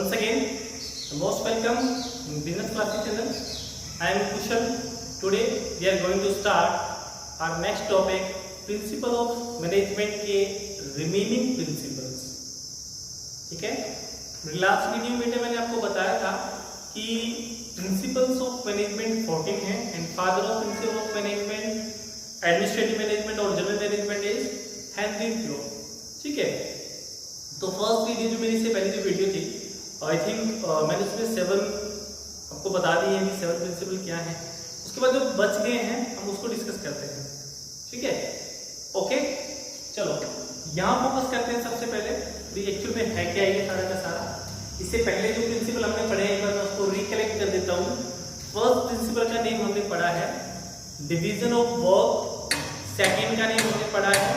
Once again, most welcome in Business Classic channel. I am Kushal. Today we are going to start our next topic, Principle of Management के remaining principles. ठीक है? Last video में मैंने आपको बताया था कि Principles of Management 14 है and Father of Principle of Management, Administrative Management और General Management is Henry Fromm. ठीक है? तो फर्स्ट वीडियो जो मेरी इससे पहले जो वीडियो थी आई थिंक मैंने उसमें 7 आपको बता दी है कि 7 प्रिंसिपल क्या है। उसके बाद जो बच गए हैं हम उसको डिस्कस करते हैं। ठीक है, ओके, चलो यहाँ फोकस करते हैं। सबसे पहले एक्चुअल में है क्या ये सारा का सारा। इससे पहले जो प्रिंसिपल हमने पढ़े हैं एक बार मैं उसको रिकलेक्ट कर देता हूँ। फर्स्ट प्रिंसिपल का नेम हमने पढ़ा है डिवीजन ऑफ वर्क, सेकेंड का नेम हमने पढ़ा है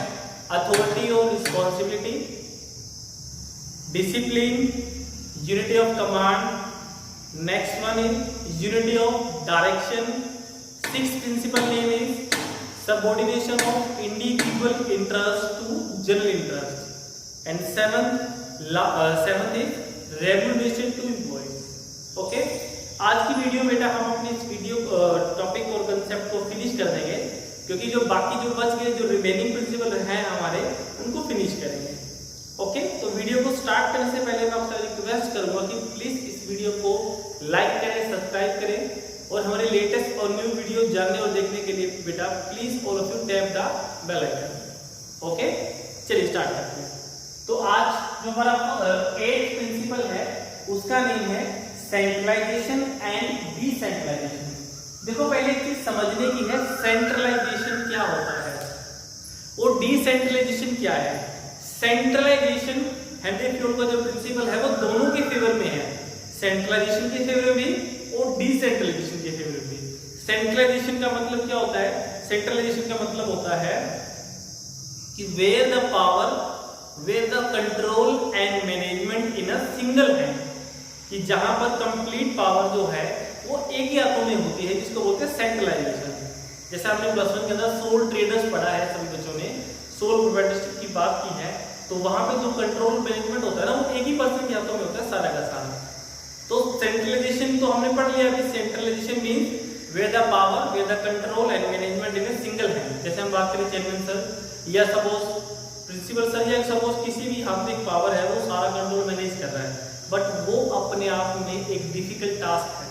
अथॉरिटी और responsibility, discipline, unity of command, next one is unity of direction, six principle name is subordination of individual interest to general interest and seventh is remuneration to employees. Okay, आज की video बेटा हम अपने इस video topic और concept को finish कर देंगे क्योंकि जो बाकी जो बच गए जो रिमेनिंग प्रिंसिपल हैं हमारे उनको फिनिश करेंगे। ओके, तो वीडियो को स्टार्ट करने से पहले मैं आपसे रिक्वेस्ट करूंगा कि प्लीज इस वीडियो को लाइक करें, सब्सक्राइब करें और हमारे लेटेस्ट और न्यू वीडियो जानने और देखने के लिए बेटा please all of you tap the bell icon. Okay, चलिए स्टार्ट करते हैं। तो आज जो हमारा 8th प्रिंसिपल है उसका नेम है सेंट्रलाइजेशन एंड डिसेंट्रलाइजेशन। देखो पहले एक चीज समझने की है, सेंट्रलाइजेशन क्या होता है और डिसेंट्रलाइजेशन क्या है। सेंट्रलाइजेशन हेनरी फ्रोम का जो प्रिंसिपल है वो दोनों के फेवर में है, सेंट्रलाइजेशन के फेवर में भी और डिसेंट्रलाइजेशन के फेवर में भी। सेंट्रलाइजेशन का मतलब क्या होता है? सेंट्रलाइजेशन का मतलब होता है कि where the power, where the control and management in a single hand, कि जहां पर कंप्लीट पावर जो है वो एक ही हाथों में होती है, जिसको बोलते हैं सेंट्रलाइजेशन। जैसे आपने प्लस 1 के अंदर सोल ट्रेडर्स पढ़ा है, सभी बच्चों ने सोल प्रोप्राइटरशिप की बात की है, तो वहां पे जो कंट्रोल मैनेजमेंट होता है ना वो एक ही पर्सन के हाथों में होता है सारा का सारा। तो सेंट्रलाइजेशन तो हमने पढ़ लिया अभी। Centralisation means where the power, where the control and management in a single hand. जैसे हम बात करें चेयरमैन सर या सपोज प्रिंसिपल सर या सपोज किसी भी हाथ में पावर है वो सारा कंट्रोल मैनेज कर रहा है, बट वो अपने आप में एक डिफिकल्ट टास्क है।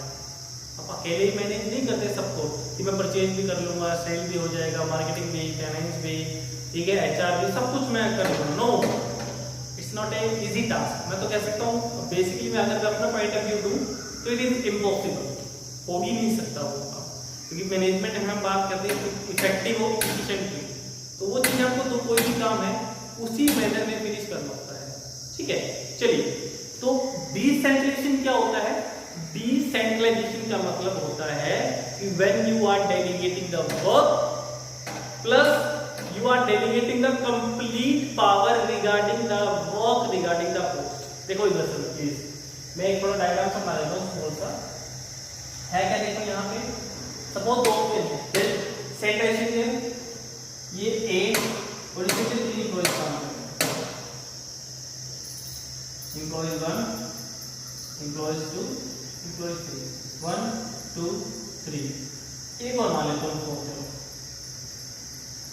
आप अकेले ही मैनेज नहीं करते सबको कि मैं परचेज भी कर लूंगा, सेल भी हो जाएगा, मार्केटिंग भी, फाइनेंस भी, ठीक है, HR भी, सब कुछ मैं कर लूंगा। No, it's not a easy task. मैं तो कह सकता हूँ बेसिकली मैं अगर अपना पॉइंट ऑफ व्यू दूं तो इट इज इम्पॉसिबल, हो ही नहीं सकता वो काम, क्योंकि मैनेजमेंट में हम बात करते हैं इफेक्टिव और एफिशिएंटली, तो वो चीज आपको तो कोई भी काम है उसी मैनर में फिनिश करना होता है। ठीक है, चलिए, तो डिसेंट्रलाइजेशन क्या होता है? डिसेंट्रलाइजेशन का मतलब होता है कि when you are delegating the work plus you are delegating the complete power regarding the work, regarding the post। देखो इधर से प्लीज मैं एक थोड़ा डायग्राम समझा देता हूँ स्मॉल सा है क्या। देखो यहाँ पे सपोज दो सेंट्रलाइजेशन है, ये A और इसके 3 एम्प्लॉइज काम करते हैं, एम्प्लॉइज 1, एम्प्लॉइज 2, एम्प्लॉइज 3, 1 2 3। एक और मान लेता हूँ 4।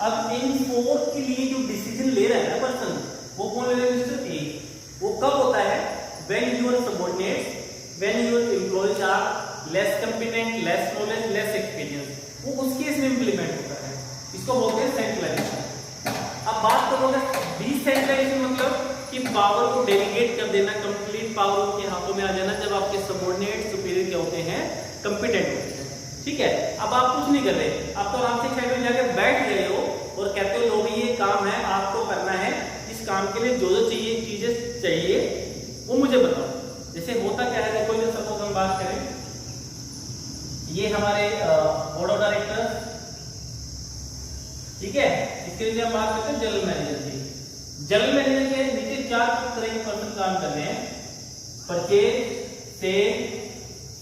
अब इन 4 के लिए जो डिसीजन ले रहा है ना पर्सन, वो कौन ले रहा है? Mister A. वो कब होता है? When your subordinates, when your employees are less competent, less knowledge, less experience, वो उस केस में इंप्लीमेंट होता है। इसको बोलते हैं सेंट्रलाइजेशन। अब बात करोगे डिसेंट्रलाइजेशन मतलब कि पावर को डेलीगेट कर देना, कंप्लीट पावर उनके हाथों में आ जाना जब आपके सबऑर्डिनेट सुपीरियर क्या होते हैं? कंपिटेंट होते हैं। ठीक है, अब आप कुछ नहीं कर रहे, आप तो आराम से साइड में जाकर बैठ गए हो और कहते हो लो ये काम है आपको करना है, इस काम के लिए जो जो चाहिए चीजें चाहिए वो मुझे बताओ। जैसे होता क्या है, देखो ये सपोज हम बात करें, ये हमारे बोर्ड ऑफ डायरेक्टर, ठीक है, इसके लिए हम बात करते हैं जनरल मैनेजर की। जनरल मैनेजर के नीचे 4 तरह के पर्सन काम कर रहे हैं, परचेज, सेल,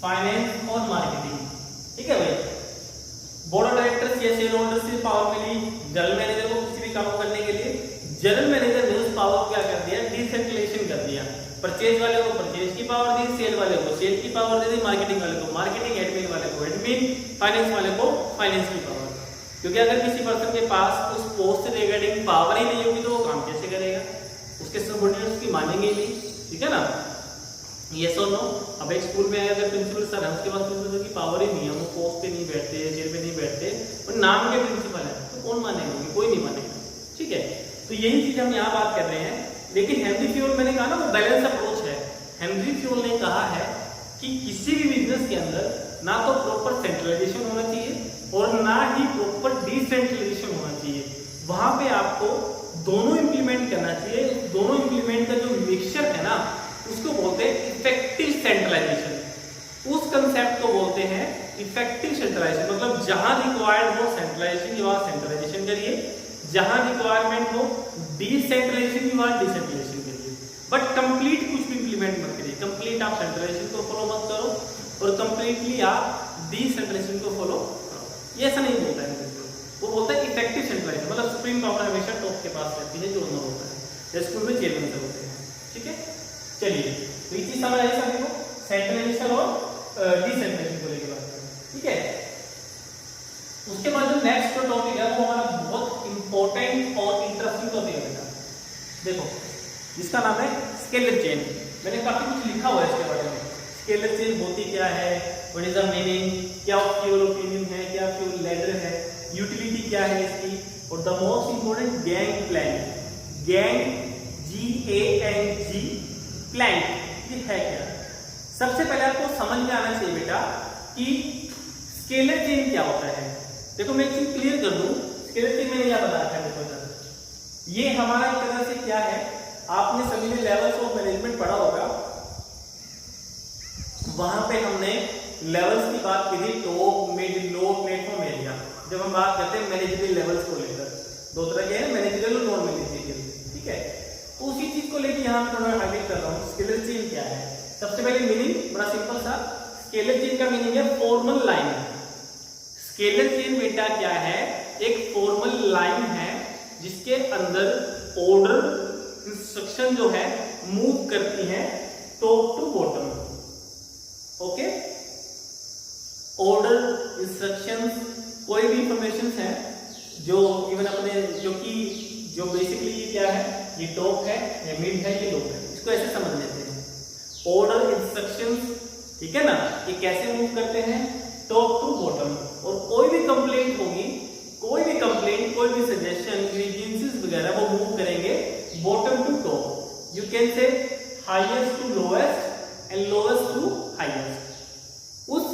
फाइनेंस और मार्केटिंग। ठीक है भाई, बोर्ड ऑफ डायरेक्टर्स या शेयर होल्डर्स से पावर मिली जनरल मैनेजर को किसी भी काम को करने के लिए। जनरल मैनेजर ने उस पावर को क्या कर दिया? डिसेंट्रलाइजेशन कर दिया। परचेज वाले को परचेज की पावर दी सेल वाले को, सेल की पावर दे दी मार्केटिंग वाले को, मार्केटिंग एडमिन वाले को, एडमिन फाइनेंस वाले को फाइनेंस की पावर। क्योंकि अगर किसी पर्सन के पास उस पोस्ट से रिगार्डिंग पावर ही नहीं होगी तो वो काम कैसे करेगा, उसके सबऑर्डिनेट्स की मानेंगे ही नहीं, ठीक है ना। यस और नो। अब एक स्कूल में अगर प्रिंसिपल सर है, उसके पास प्रिंसिपल की पावर ही नहीं है, वो पोस्ट पे नहीं बैठते, चेयर पे नहीं बैठते, और नाम के प्रिंसिपल है, तो कौन मानेगा, कोई नहीं मानेगा, ठीक है। तो यही चीज हम यहाँ बात कर रहे हैं। लेकिन हेनरी फ्यूल, मैंने कहा ना, वो बैलेंस अप्रोच है। हेनरी फ्यूल ने कहा है कि किसी भी बिजनेस के अंदर ना तो प्रॉपर सेंट्रलाइजेशन होना चाहिए और ना ही प्रॉपर डिसेंट्रलाइजेशन होना चाहिए। वहां पे आपको दोनों इंप्लीमेंट करना चाहिए। दोनों इंप्लीमेंट का जो मिक्सचर है ना, उसको बोलते हैं इफेक्टिव सेंट्रलाइजेशन। उस कंसेप्ट को बोलते हैं इफेक्टिव सेंट्रलाइजेशन। मतलब जहां रिक्वायर्ड हो सेंट्रलाइजेशन की वहां सेंट्रलाइजेशन करिए, जहां रिक्वायरमेंट हो डिसेंट्रलाइजेशन की वहां डिसेंट्रलाइजेशन करिए, बट कंप्लीट कुछ भी इंप्लीमेंट मत करिए। कंप्लीट आप सेंट्रलाइजेशन को फॉलो मत करो और कंप्लीटली आप डिसेंट्रलाइजेशन को फॉलो करो, ये ऐसा नहीं बोलता है। वो बोलता है इफेक्टिव सेंट्रलाइजेशन, मतलब सुप्रीम पावर हमेशा टॉप के पास रहती है, जो ओनर होता है, जैसे स्कूल में चेयरमैन से होते हैं, ठीक है। चलिए, तो ये चीज समझ आई सभी को, सेंट्रलाइजेशन और डिसेंट्रलाइजेशन को लेकर बात करें, ठीक है। उसके बाद जो नेक्स्ट जो टॉपिक है वो हमारा बहुत इंपॉर्टेंट और इंटरेस्टिंग टॉपिक है बेटा, देखो, जिसका नाम है स्केलर चेन। मैंने काफी कुछ लिखा हुआ है इसके बारे में। स्केलर चेन होती क्या है, व्हाट इज द मीनिंग, क्या फ्यूल ओपिनियन है, क्या फ्यूल लैडर है, यूटिलिटी क्या है इसकी, और the most important gang plank. Gang GANG plank, ये है क्या। सबसे पहले आपको समझ में आना चाहिए बेटा कि स्केलर चेन क्या होता है। देखो मैं एक चीज क्लियर कर दूं, स्केलर चेन मैंने क्या बताया था, देखो ये हमारा एक तरह से क्या है, आपने सभी ने लेवल्स ऑफ मैनेजमेंट पढ़ा होगा, वहां पे हमने लेवल्स की बात की थी, टॉप, मिड, लो, प्लेटफॉर्म, एरिया। जब हम बात करते हैं मैनेजरियल लेवल्स को लेकर, दो तरह के हैं, मैनेजरियल और नॉन मैनेजरियल, ठीक है। तो उसी चीज को लेकर यहाँ पे थोड़ा हाईलाइट कर रहा हूँ, स्केलर चेन क्या है। सबसे पहले मीनिंग बड़ा सिंपल सा, स्केलर चेन का मीनिंग है फॉर्मल लाइन। स्केलर चेन बेटा क्या है, एक फॉर्मल लाइन है जिसके अंदर ऑर्डर इंस्ट्रक्शन जो है मूव करती है top to bottom, okay. Order instructions, कोई भी इंफॉर्मेशन है जो इवन अपने जो बेसिकली ये क्या है, ये टॉप है, ये मिड है, ये लो है, इसको ऐसे समझ लेते हैं। ऑर्डर इंस्ट्रक्शंस, ठीक है ना, ये कैसे मूव करते हैं टॉप टू बॉटम। और कोई भी कंप्लेंट होगी, कोई भी कंप्लेंट, कोई भी सजेशन, ग्रीवेंसेस वगैरह वो मूव करेंगे bottom to top. You can say highest to lowest and lowest to highest. उस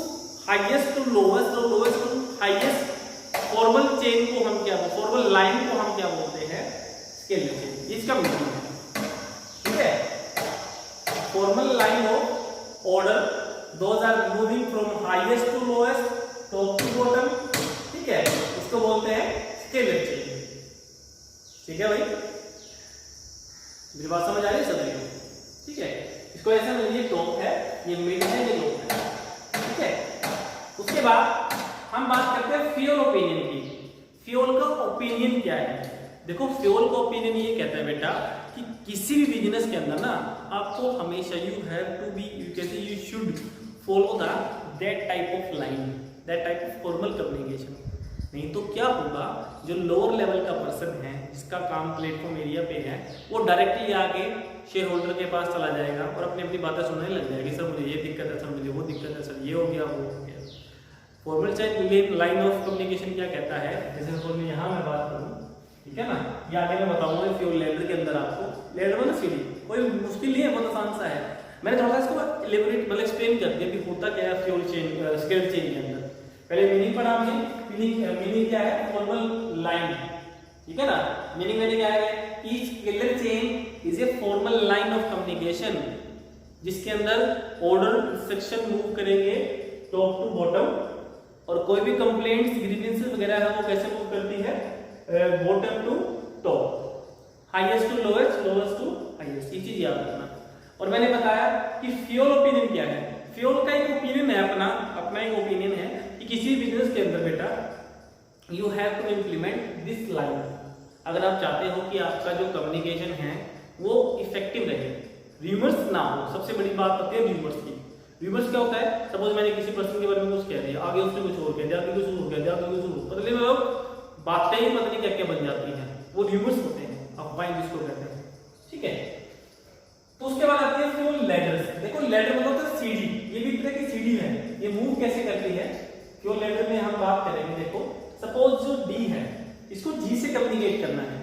हाईएस्ट टू लोएस्ट और lowest to highest formal chain को हम क्या, फॉर्मल लाइन को हम क्या बोलते हैं, स्केलर चेन। इसका मीनिंग है, ठीक है। Formal line of order, those are moving from highest to lowest, top to bottom, ठीक है, इसको बोलते हैं स्केलर चेन, ठीक है भाई। मेरी बात समझ आ रही है सभी को, ठीक है। इसको ऐसे में, ये टॉप है, ये मिड है, ये लो है, ठीक है। उसके बाद हम बात करते हैं फ्यूल ओपिनियन की। फ्यूल का ओपिनियन क्या है, देखो फ्यूल का ओपिनियन ये कहता है बेटा कि किसी भी बिजनेस के अंदर ना आपको हमेशा you have to be, you should follow the that type of line, that type of formal communication. नहीं तो क्या होगा, जो लोअर लेवल का पर्सन है जिसका काम प्लेटफॉर्म एरिया पे है, वो डायरेक्टली आगे शेयर होल्डर के पास चला जाएगा और अपनी अपनी बातें सुनने लग जाएगी, सर मुझे ये दिक्कत है, सर मुझे वो दिक्कत है, सर ये हो गया, वो हो गया। Formal chain line of communication क्या कहता है, जैसे फॉर्मल यहाँ मैं बात करूँ, ठीक है ना, ये आगे मैं बताऊंगा फ्यूल लेडर के अंदर आपको, लेडर मतलब सीढ़ी, कोई मुश्किल नहीं है, बहुत आसान सा है। मैंने थोड़ा सा इसको एलिबरेट मतलब एक्सप्लेन कर दिया कि होता क्या है फ्यूल चेन, स्केलर चेन के अंदर। पहले मीनिंग पढ़ा हमने, मीनिंग क्या है, फॉर्मल लाइन, ठीक है ना। मीनिंग मैंने क्या है कि scalar chain is a formal line of communication जिसके अंदर ऑर्डर इंस्ट्रक्शन मूव करेंगे टॉप टू बॉटम, और कोई भी कंप्लेंट्स, ग्रीवेंसेस वगैरह है वो कैसे मूव करती है bottom to top, highest to lowest, lowest to highest, ये चीज याद रखना। और मैंने बताया कि फ्यूल ओपिनियन क्या है। फ्यूल का एक ओपिनियन है, अपना एक ओपिनियन है कि किसी बिजनेस के अंदर बेटा you have to implement this line. अगर आप चाहते हो कि आपका जो कम्युनिकेशन है वो इफेक्टिव रहे, र्यूमर्स ना हो। सबसे बड़ी बात होती है र्यूमर्स की। र्यूमर्स क्या होता है, सपोज मैंने किसी पर्सन के बारे में कुछ कह दिया, आगे उसने कुछ और कह दिया, आगे कुछ और कह दिया, आगे कुछ और, बदले में बातें ही पता नहीं क्या क्या बन जाती हैं, वो र्यूमर्स होते हैं, अफवाहें जिसको कहते हैं, ठीक है। तो उसके बाद आती है फ्यूल लैडर्स। देखो लैडर मतलब होता है सीढ़ी, ये भी एक तरह की सीढ़ी है, ये मूव कैसे करती है। फ्यूल लैडर में हम बात करेंगे, देखो सपोज जो डी है इसको जी से कम्युनिकेट करना है,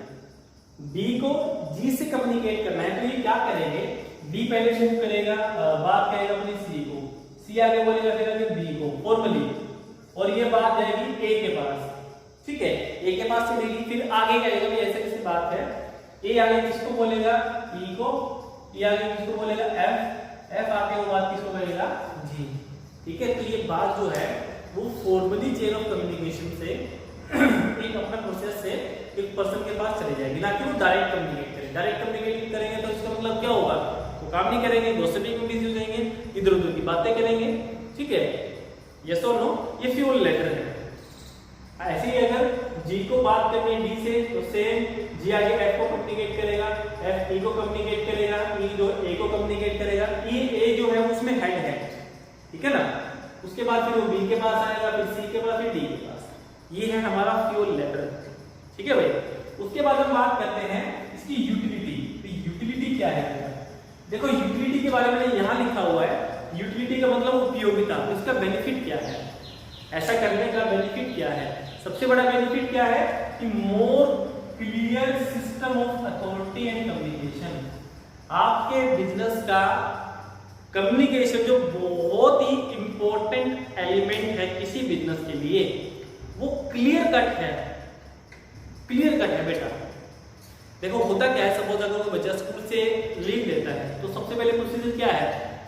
बी को जी से कम्युनिकेट करना है, तो ये क्या करेंगे, बी पहले मूव करेगा, बात करेगा अपनी सी को, सी आगे बोलेगा फिर बी को फॉर्मली, और ये बात जाएगी ए के पास, ठीक है, ए के पास चलेगी, फिर आगे क्या आएगा, ऐसे कैसे बात है, ए आगे किसको बोलेगा, ई को, ई आगे किसको बोलेगा, एफ, एफ आगे वो बात किसको करेगा, जी, ठीक है। तो ये बात जो है वो फॉर्मली चेन ऑफ कम्युनिकेशन से एक अपना प्रोसेस से एक पर्सन के पास चले जाएगी, ना कि वो डायरेक्ट कम्युनिकेट करें। डायरेक्ट कम्युनिकेट करेंगे तो इसका मतलब क्या होगा, वो काम नहीं करेंगे, गॉसिपिंग में बिजी हो जाएंगे, इधर उधर की बातें करेंगे, ठीक है, यस और नो, ये फ्यूल लेटर है। ऐसे ही अगर जी को बात करनी है डी से, तो सेम जी आगे एफ को कम्युनिकेट करेगा, एफ ई को कम्युनिकेट करेगा, ई जो ए को कम्युनिकेट करेगा, ई ए जो है उसमें हेड है, ठीक है ना, उसके बाद फिर वो बी के पास आएगा, फिर सी के पास, फिर डी के पास, ये है हमारा फ्यूल लेटर, ठीक है भाई। उसके बाद हम बात करते हैं इसकी यूटिलिटी। तो यूटिलिटी क्या है, देखो यूटिलिटी के बारे में यहां लिखा हुआ है, यूटिलिटी का मतलब उपयोगिता, इसका बेनिफिट क्या है, ऐसा करने का बेनिफिट क्या है। सबसे बड़ा बेनिफिट क्या है कि more clear system of authority and communication. आपके बिजनेस का कम्युनिकेशन जो बहुत ही इंपॉर्टेंट एलिमेंट है किसी बिजनेस के लिए, वो क्लियर कट है, क्लियर कट है बेटा। देखो होता क्या है, सपोज अगर कोई बच्चा स्कूल से लीव लेता है तो सबसे पहले प्रोसीजर क्या है,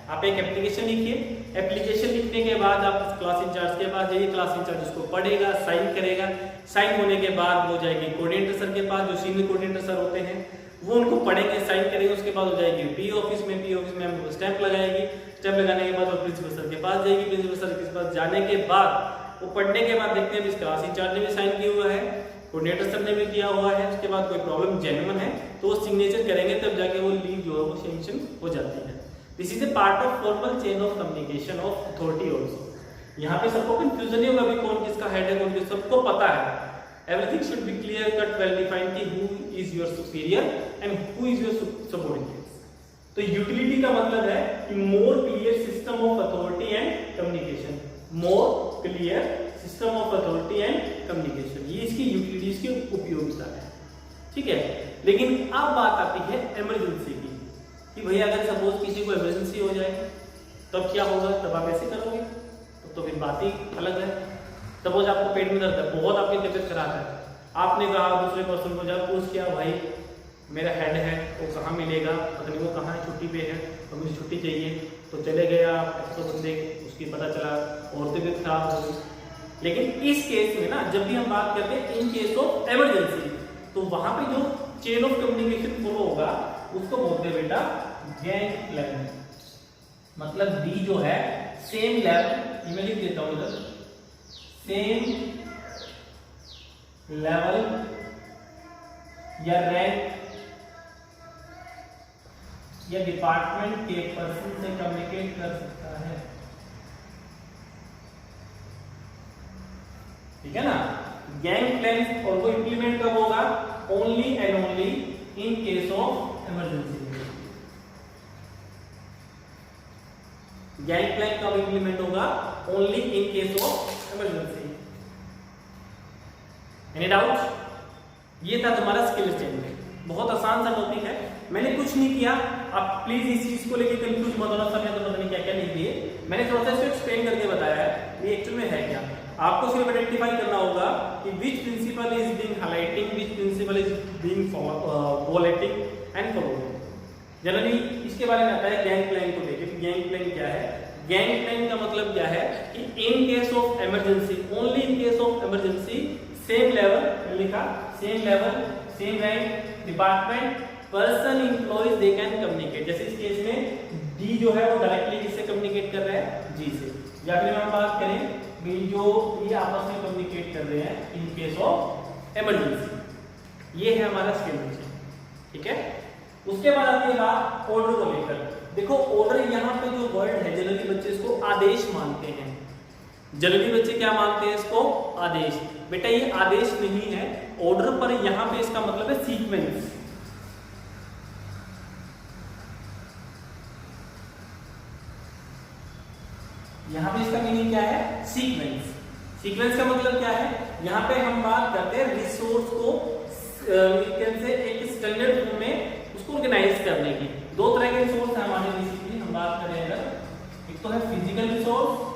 आप एक एप्लीकेशन लिखिए, एप्लीकेशन लिखने के बाद आप क्लास इंचार्ज के पास जाइए, क्लास इंचार्ज उसको पढ़ेगा, साइन करेगा, साइन होने के बाद वो जाएगी कोऑर्डिनेटर सर के पास, जो सीनियर कोऑर्डिनेटर सर होते हैं, वो उनको पढ़ेंगे, साइन करेंगे, उसके बाद हो जाएगी पी ऑफिस में, पी ऑफिस में हम स्टैंप लगाएगी, स्टैंप लगाने के बाद वो प्रिंसिपल सर के पास जाएगी, प्रिंसिपल सर के पास जाने के बाद वो पढ़ने के बाद देखते हैं इस क्लास इंचार्ज ने भी साइन किया हुआ है, कोऑर्डिनेटर सर ने भी किया हुआ है, उसके बाद कोई प्रॉब्लम जेन्युइन है तो वो सिग्नेचर करेंगे, तब जाके वो लीव जो है वो सैंक्शन हो जाती है। This is a part of formal chain of communication of authority also. यहाँ पे सबको कंफ्यूजन नहीं होगा, कौन किसका हेड है, कौन किसका, सबको पता है। Everything should be clear cut, well defined कि who is your superior and who is your subordinate. तो यूटिलिटी का मतलब है कि more clear system of authority and communication, more clear system of authority and communication, ये इसकी utility, इसकी उपयोगिता है, ठीक है। लेकिन अब बात आती है इमरजेंसी की, कि भैया अगर सपोज किसी को इमरजेंसी हो जाए तब क्या होगा, तब आप ऐसे करोगे, तो फिर बात ही अलग है। सपोज आपको पेट में दर्द है, बहुत आपकी तबीयत खराब है, आपने कहा दूसरे पर्सन को, जब पूछ किया भाई मेरा हेड है वो कहाँ मिलेगा, पता नहीं वो कहाँ है, छुट्टी पे है और मुझे छुट्टी चाहिए, तो चले गए आप, तो बंदे उसकी पता चला और तबीयत खराब हो गई। लेकिन इस केस में ना, जब भी हम बात करते हैं इन केस ऑफ इमरजेंसी, तो वहां पे जो चेन ऑफ कम्युनिकेशन फॉलो होगा उसको बोलते हैं बेटा गैंग प्लैनिंग। मतलब डी जो है सेम लेवल, मैं लिख देता हूं इधर, सेम लेवल या रैंक या डिपार्टमेंट के पर्सन से कम्युनिकेट कर सकता है, ठीक है ना। गैंग प्लान और वो इंप्लीमेंट कब होगा, only and only in case of emergency. Gang plan कब इंप्लीमेंट होगा, only in case of emergency. Any doubt? ये था तुम्हारा स्किल स्टेटमेंट, बहुत आसान सा टॉपिक है, मैंने कुछ नहीं किया, आप प्लीज इस चीज को लेके कंफ्यूज मत होना, सब तो पता नहीं क्या क्या लिख दिए, मैंने थोड़ा सा इसको एक्सप्लेन करके बताया है ये एक्चुअल में है क्या। आपको सिर्फ आइडेंटिफाई करना होगा कि which principle is being highlighting, which principle is being वॉलेटिंग and following. Generally इसके बारे में आता है गैंग प्लान को लेकर। गैंग प्लान क्या है, गैंग प्लान का मतलब क्या है कि in case of emergency, only in case of emergency, same level लिखा, same level, same rank, department, person, employees, they can communicate. जैसे इस केस में डी जो है वो डायरेक्टली किससे कम्युनिकेट कर रहा है, जी से, या फिर हम बात करें जो ये आपस में कम्युनिकेट कर रहे हैं इन केस ऑफ इमरजेंसी। ये है हमारा स्किल, ठीक है। उसके बाद आती है बात ऑर्डर को लेकर। देखो ऑर्डर यहाँ पे जो वर्ड है जनरली बच्चे इसको आदेश मानते हैं। जनरली बच्चे क्या मानते हैं इसको? आदेश। बेटा ये आदेश नहीं है, ऑर्डर पर यहाँ पे इसका मतलब है सीक्वेंस। यहाँ पे इसका मीनिंग क्या है? सीक्वेंस। सीक्वेंस का मतलब क्या है? यहाँ पे हम बात करते हैं रिसोर्स को से एक स्टैंडर्ड फॉर्म में उसको ऑर्गेनाइज करने की। दो तरह के रिसोर्स हैं हमारे बेसिकली, हम बात करें अगर, एक तो है फिजिकल रिसोर्स,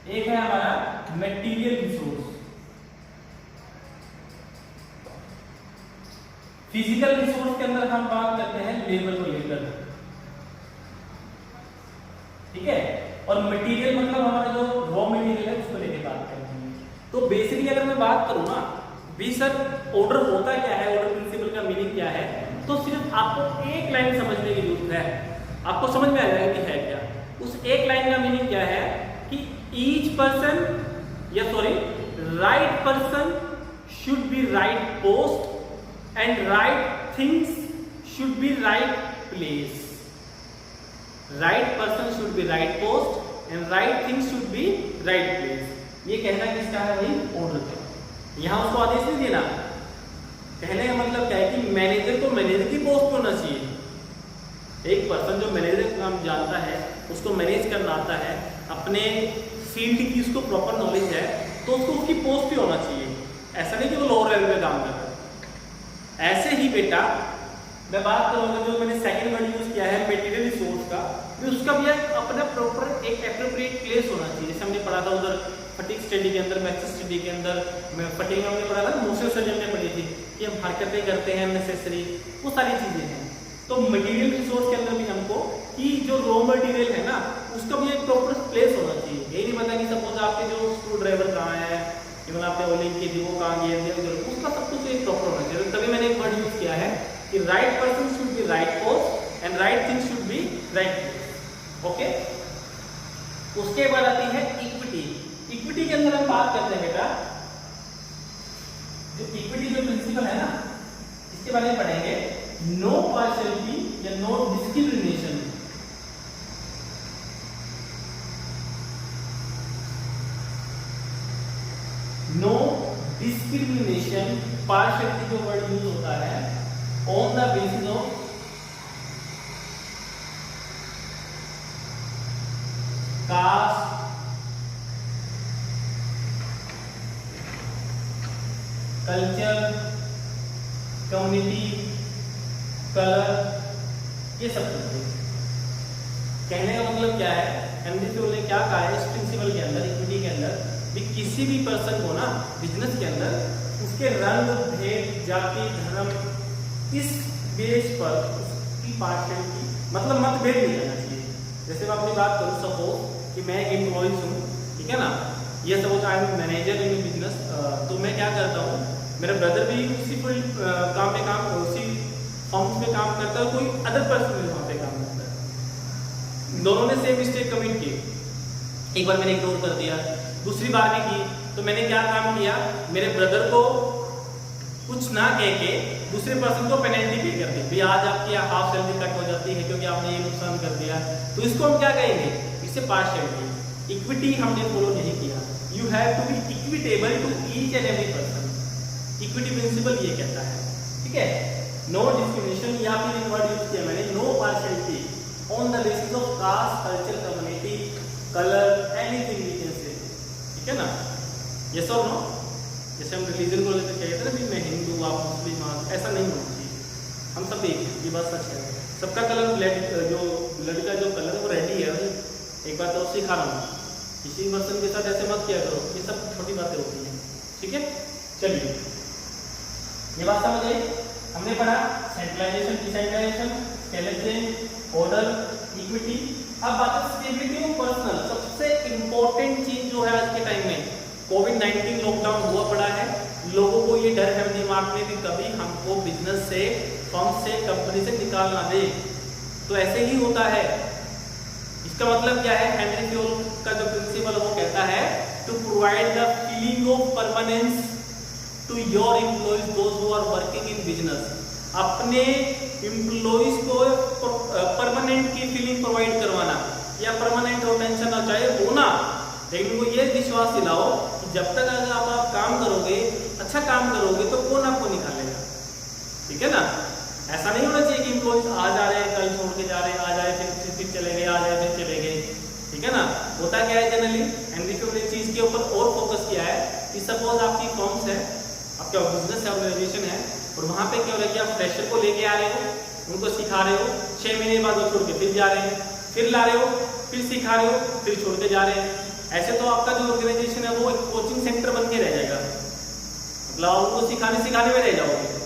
एक है हमारा मटेरियल रिसोर्स। फिजिकल रिसोर्स के अंदर हम बात करते हैं लेबर को लेकर, ठीक है, और मटेरियल मतलब हमारा जो रॉ मटेरियल है उसको लेकर बात करते हैं। तो बेसिकली अगर मैं बात करूं ना भी सर ऑर्डर होता क्या है, ऑर्डर प्रिंसिपल का मीनिंग क्या है, तो सिर्फ आपको एक लाइन समझने की जरूरत है, आपको समझ में आ जाएगा कि है क्या। उस एक लाइन का मीनिंग क्या है कि ईच पर्सन या sorry right person should be right post and right things should be right place. Right person should be right post and right things should be right place. ये कहना किसका है भाई? ऑर्डर का। यहाँ उसको आदेश नहीं देना। कहने का मतलब क्या है कि मैनेजर को मैनेजर की पोस्ट पे होना चाहिए। एक पर्सन जो मैनेजर का काम जानता है, उसको मैनेज करना आता है, अपने फील्ड की उसको प्रॉपर नॉलेज है, तो उसको उसकी पोस्ट पे होना चाहिए। ऐसा नहीं कि वो लोअर लेवल पे काम कर रहा है। ऐसे ही बेटा मैं बात करूंगा जो मैंने सेकंड वर्ड यूज किया है मटेरियल रिसोर्स का, उसका भी अपना प्रॉपर एक एप्रोप्रिएट प्लेस होना चाहिए। जैसे हमने पढ़ा था उधर फटीग स्टडी के अंदर, मैथ्स स्टडी के अंदर, फटीग में हमने पढ़ा था, मोशन सर्जन में पढ़ी थी कि हम हरकतें करते हैं नेसेसरी, वो सारी चीजें हैं। तो मटेरियल रिसोर्स के अंदर भी हमको कि जो रॉ मटेरियल है ना उसका भी एक प्रॉपर प्लेस होना चाहिए। यही नहीं पता कि सपोज आपके जो स्क्रू ड्राइवर कहाँ है, इवन आपने ऑयलिंग की थी वो कहाँ गियर दिया, उसका सब कुछ एक प्रॉपर होना चाहिए। तभी मैंने एक वर्ड यूज किया है कि right person should be right post and right thing should be right place. Okay, उसके बाद आती है इक्विटी। इक्विटी के अंदर हम बात करते हैं बेटा, जो इक्विटी जो प्रिंसिपल है ना इसके बारे में पढ़ेंगे। नो पार्शियलिटी या no discrimination. No discrimination, partiality जो वर्ड यूज होता है on the basis of caste, culture, community, colour, ये सब चीजें। कहने का मतलब क्या है, एमडीसी ने क्या कहा है इस प्रिंसिपल के अंदर, इक्विटी के अंदर, भी किसी भी पर्सन को ना बिजनेस के अंदर उसके रंग, भेद, जाति, धर्म, इस बेस पर उसकी पार्शियलिटी मतलब मतभेद नहीं रहना चाहिए। जैसे मैं अपनी बात करूँ, सपोज कि मैं एक एम्प्लॉइज हूँ, ठीक है ना, ये suppose I am manager in business, तो मैं क्या करता हूँ, मेरा ब्रदर भी उसी फील्ड काम में काम उसी फॉर्म्स में काम करता है, कोई अदर पर्सन भी वहाँ पे काम करता है। दोनों ने सेम मिस्टेक कमिट की। एक बार मैंने इग्नोर कर दिया, दूसरी बार भी की, तो मैंने क्या काम किया, मेरे ब्रदर को कुछ ना कह के दूसरे पर्सन को पेनल्टी पे कर दी, भाई आज आपकी हाफ सैलरी कट हो जाती है क्योंकि आपने ये नुकसान कर दिया। तो इसको हम क्या कहेंगे, इससे पार्शियलिटी। इक्विटी हमने फॉलो नहीं किया। You have to be equitable to each and every person. Equity principle ये कहता है, ठीक है। नो डिस्क्रिमिनेशन, या फिर वर्ड यूज किया मैंने, no partiality on the basis of caste, culture, community, colour, anything we can say, ठीक है ना। यस और नो। जैसे हम रिलीजन को लेकर कहते हैं ना, मैं हिंदू, आप मुस्लिम, ऐसा नहीं होना चाहिए। हम सब एक, ये बात सच है। सबका कलर ब्लैक, जो ब्लड का जो कलर है वो रेड ही है भाई। एक बात और सिखा रहा हूँ, किसी पर्सन के साथ ऐसे मत किया करो, ये सब छोटी बातें होती हैं, ठीक है। चलिए, ये बात समझ आई। हमने पढ़ा centralization, decentralization, skeleton, order, equity. अब बात है स्टेबिलिटी ऑफ पर्सनल। सबसे इंपॉर्टेंट चीज जो है आज के टाइम में, कोविड-19 लॉकडाउन हुआ पड़ा है, लोगों को ये डर है दिमाग में कि कभी हमको बिजनेस से, फर्म से, कंपनी से निकाल ना दे। तो ऐसे ही होता है। इसका मतलब क्या है, हेनरी फ्योल का जो प्रिंसिपल वो कहता है to provide the feeling of permanence to your employees those who are working in business. अपने एम्प्लॉइज को परमानेंट की फीलिंग प्रोवाइड करवाना या परमानेंट रोटेशन ना चाहे होना, लेकिन उनको ये विश्वास दिलाओ कि जब तक अगर आप काम करोगे, अच्छा काम करोगे तो कौन आपको निकालेगा। ठीक है ना, ऐसा नहीं होना चाहिए कि एम्प्लॉइज आ जा रहे हैं, कल छोड़ के जा रहे हैं, आ जाए फिर चले गए, आ जाए फिर चले गए। ठीक है ना, होता क्या है जनरली, एंड इस चीज के ऊपर और फोकस किया है कि सपोज आपकी फर्म्स है, आपका बिजनेस ऑर्गेनाइजेशन है और वहां पे क्या हो रहा है कि आप फ्रेशर को लेके आ रहे हो, उनको सिखा रहे हो, 6 महीने बाद वो छोड़ के फिर जा रहे हैं, फिर ला रहे हो, फिर सिखा रहे हो, फिर छोड़ के जा रहे हैं। ऐसे तो आपका जो ऑर्गेनाइजेशन है वो एक कोचिंग सेंटर बन के रह जाएगा, मतलब आप उनको सिखाने में रह जाओगे।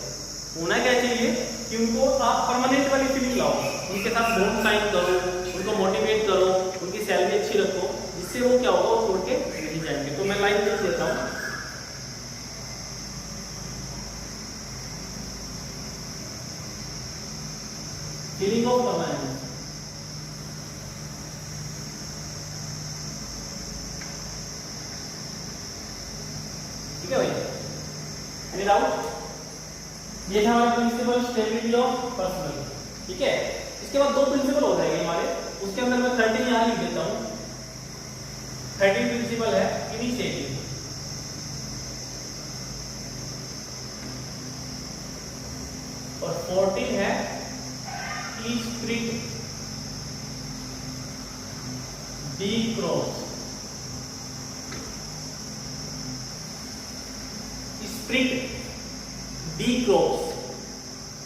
होना क्या चाहिए कि उनको आप परमानेंट वाली फीलिंग लाओ, उनके साथ बॉन्ड साइन करो, उनको मोटिवेट करो, उनकी सैलरी अच्छी रखो, जिससे वो क्या होगा, वो छोड़ के नहीं जाएंगे। तो मैं लाइन लिख देता हूँ, फीलिंग ऑफ परमानेंस। ठीक है भैया, एनी डाउट? ये था हमारा प्रिंसिपल स्टेबिलिटी ऑफ पर्सनल। ठीक है, इसके बाद 2 प्रिंसिपल हो जाएंगे हमारे, उसके अंदर मैं 13 यहाँ लिख देता हूँ। 13 प्रिंसिपल है इनिशिएटिव, और 14 है spirit de corps. Spirit de corps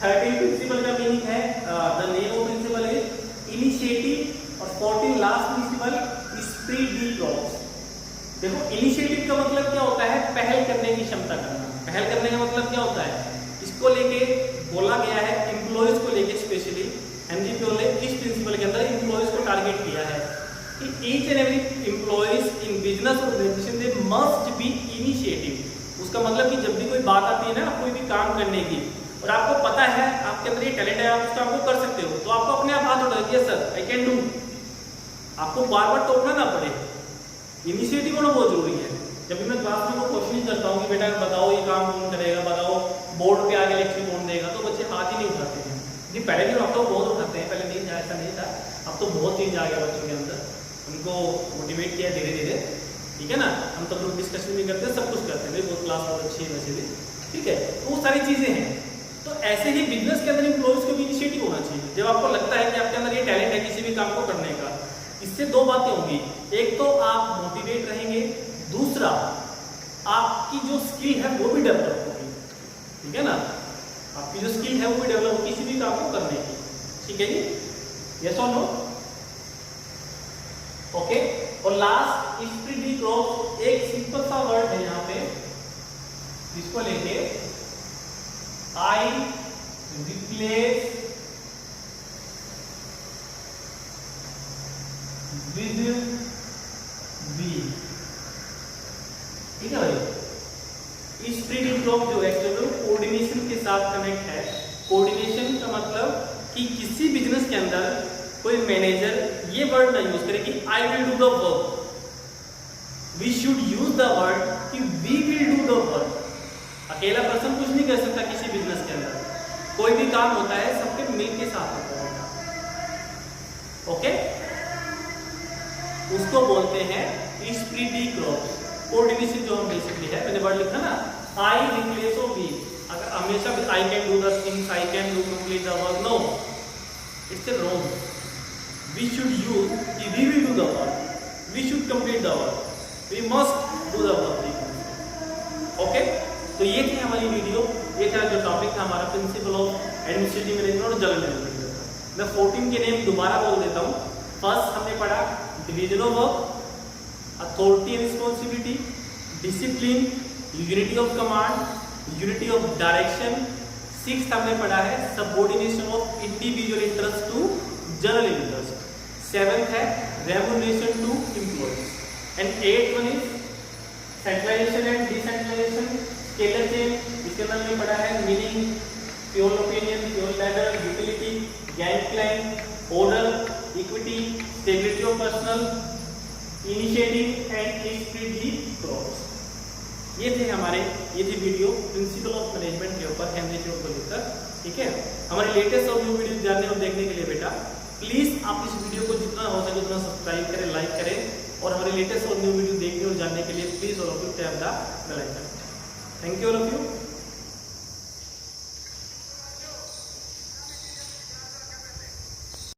13 principle का मीनिंग है, the name of principle is initiative, और 14 last principle spirit de corps. देखो इनिशिएटिव का मतलब क्या होता है, पहल करने की क्षमता करना। पहल करने का मतलब क्या होता है, इसको लेके बोला गया है एम्प्लॉयज को लेके, स्पेशली हेनरी प्योर ने इस प्रिंसिपल के अंदर एम्प्लॉयज को टारगेट किया है कि each and every employees in business organization they must be initiative. उसका मतलब कि जब भी कोई बात आती है ना कोई भी काम करने की, और आपको पता है आपके अंदर ये टैलेंट है, आप उस काम को कर सकते हो, तो आपको अपने आप हाथ उठा दिया, सर आई कैन डू। आपको बार बार टोकना ना पड़े, इनिशिएटिव होना बहुत जरूरी है। जब भी मैं क्लास में क्वेश्चन करता हूँ कि बेटा बताओ ये काम कौन करेगा, बताओ बोर्ड पे आगे लेक्चर कौन देगा, तो बच्चे हाथ ही नहीं उठाते हैं। जी पहले भी अब तो बहुत उठाते हैं, पहले नहीं ऐसा नहीं था, अब तो बहुत चेंज आ गया बच्चों के अंदर, उनको मोटिवेट किया धीरे धीरे। ठीक है ना, हम तो ग्रुप डिस्कशन भी करते हैं, सब कुछ करते हैं, बहुत क्लास बहुत अच्छी है वैसे भी। ठीक है, तो वो सारी चीजें हैं। तो ऐसे ही बिजनेस के अंदर एम्प्लॉयज को भी इनिशिएटिव होना चाहिए। जब आपको लगता है कि आपके अंदर ये टैलेंट है किसी भी काम को करने का, इससे 2 बातें होंगी, एक तो आप मोटिवेट रहेंगे, दूसरा आपकी जो स्किल है वो भी डेवलप होगी। ठीक है ना, आपकी जो स्किल है वो भी डेवलप होगी किसी भी काम को करने की। ठीक है जी, यस और नो? ओके, और लास्ट स्पिरिट डी क्रॉस, एक सिंपल सा वर्ड है यहाँ पे, इसको लेके आई रिप्लेस विद वी। ठीक है भाई, स्पिरिट डी क्रॉस जो है कोऑर्डिनेशन के साथ कनेक्ट है। कोऑर्डिनेशन का मतलब कि किसी बिजनेस के अंदर कोई मैनेजर ये वर्ड ना यूज करे कि I will do the work, we should use the word कि we will do the work. अकेला पर्सन कुछ नहीं कर सकता किसी बिजनेस के अंदर, कोई भी काम होता है सबके मिल के साथ होता है। ओके, उसको बोलते हैं स्पिरिट डी क्रॉस। कोऑर्डिनेशन जो हम बेसिकली है, मैंने वर्ड लिखा ना, आई रिप्लेस ऑफ वी। अगर हमेशा I can do the things, I can do complete the work, no, it's a wrong. We should use कि we will do the work, we should complete the work, we must do the work. Okay, तो ये थी हमारी video, ये था जो topic था हमारा प्रिंसिपल ऑफ एडमिनिस्ट्रेटिव मैनेजमेंट और जनरल मैनेजमेंट का। मैं 14 के नेम दोबारा बोल देता हूँ। फर्स्ट हमने पढ़ा division of work, authority and responsibility, discipline, unity of command, unity of direction. 6th हमने पढ़ा है subordination of individual interest to general interest. 7th है remuneration to employees, and 8th one is centralization and decentralization, scalar chain. इसके अंदर हमने पढ़ा है meaning, pure opinion, pure ladder, utility, gang plan, order, equity, stability of personal, initiative and spirit de corps. ये थे video principle of management के ऊपर Henry Ford को लेकर। ठीक है, हमारे लेटेस्ट और न्यू वीडियो जानने और देखने के लिए बेटा प्लीज आप इस वीडियो को जितना हो सके उतना सब्सक्राइब करें, लाइक करें, और हमारे लेटेस्ट और न्यू वीडियो देखने और जानने के लिए please all of you tap the bell icon. Thank you all of you.